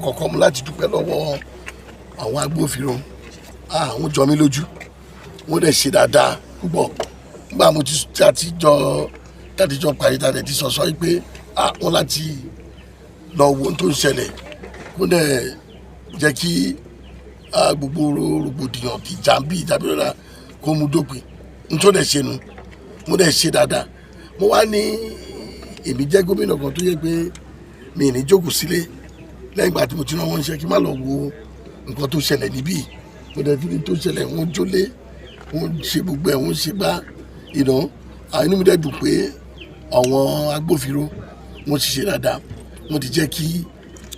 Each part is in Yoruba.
kọ̀ọ̀kan mu láti dúpẹ́ lọ́wọ́ àwọn agbófinró àwọn jọ mí lójú wọ́n dẹ̀ ṣe dáadáa púpọ̀ nígbà mo ti tàtijọ́ parí tàdé ti sọ pé wọ́n láti lọ wo ohun tó ń ṣẹlẹ̀ wọ́n dẹ̀ jẹ́ kí gbogbo rògbòdìyàn ìjàmbá kó mú dópin nítorí dẹ̀ ṣe nu mo dẹ̀ ṣe dáadáa mo wá ní èmi jẹ́ gómìnà kan tó yẹ pé mi ì ní jókòó sílé lẹ́yìn ìgbà tí mo ti rán wọn iṣẹ́ kí n má lọ wo nǹkan tó ṣẹlẹ̀ níbí mo dẹ̀ fi ní tó ṣẹlẹ̀ wọ́n jólé wọ́n ṣe gbogbo ẹ̀ wọ́n ṣe bá inú mi dẹ̀ dùn pé àwọn agbófinró wọ́n ti ṣe dáadáa wọ́n ti jẹ́ kí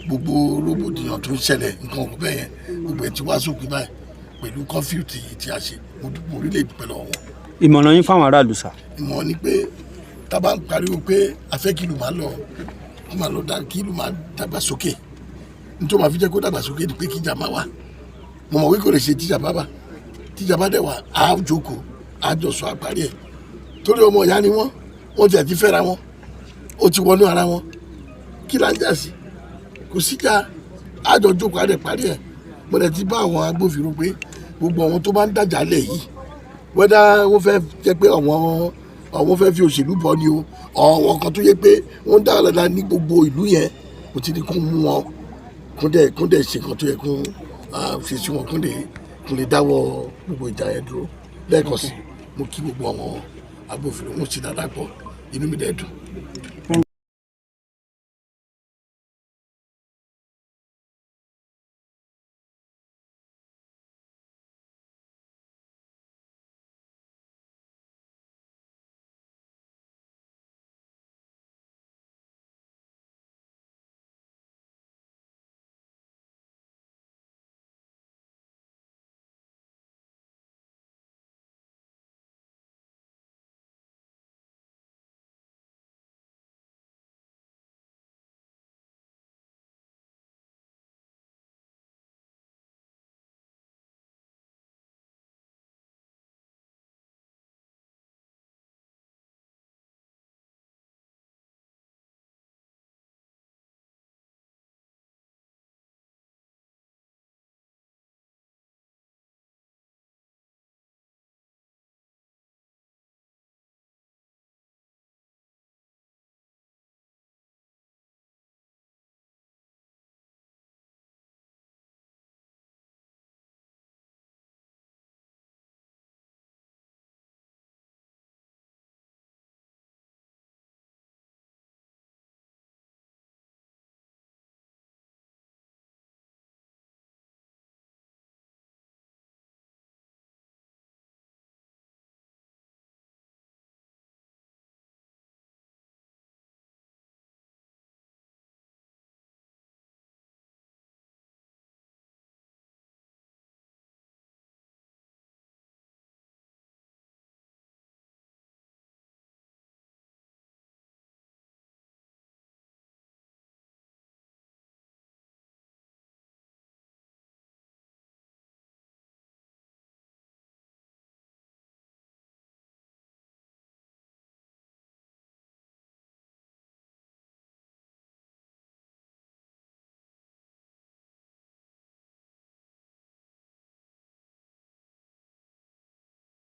gbogbo rògbòdìyàn tó ń ṣẹlẹ̀ nǹkan ọ̀gbẹ́ bẹ́ẹ̀ yẹn gbogbo ẹ̀ ti wá sópin báyìí pẹ̀lú kọ́fíù tí a ṣe mo orílẹ̀-èdè pẹ̀lú wọn. ìmọ̀ràn yín fáwọn aráàlú sà. ìmọ̀ràn ni pé tá a bá ń pariwo pé a fẹ́ kí ìlú máa lọ kí ìlú máa dàgbàsókè nítorí máa fi jẹ́ kó dàgbàsókè ni pé kí ìjà máa wà mo mọ̀ wí kò lè ṣe tíjàmbá dẹ̀ wà á jókòó á jọ sọ àparí ẹ̀ torí ọmọ ìyá ni wọ́n ti àti fẹ́ra wọn ó ti wọnú ara wọn kí là ń jà sí kò síjà á jọ jókòó á dẹ̀ parí ẹ̀ mo dẹ̀ ti bá àwọn agbófinró pé gbogbo àwọn tó bá ń dàjà lẹ̀ yìí wẹ́dá wọ́n fẹ́ jẹ́ pé àwọn fẹ́ fi òṣèlú bọ́ ni o àwọn kan tó yẹ pé wọ́n dá ọ̀làdá ní gbogbo ìlú yẹn kò ti ní kó mú wọn kún dẹ̀ ṣe nǹkan tó yẹ kó fi sí wọn kún lè dáwọ́ gbogbo ìjà yẹn dúró lẹ́ẹ̀kan sí mo kí gbogbo àwọn agbófinró wọn ṣe dáadáa pọ̀ inú mi dẹ̀ dùn.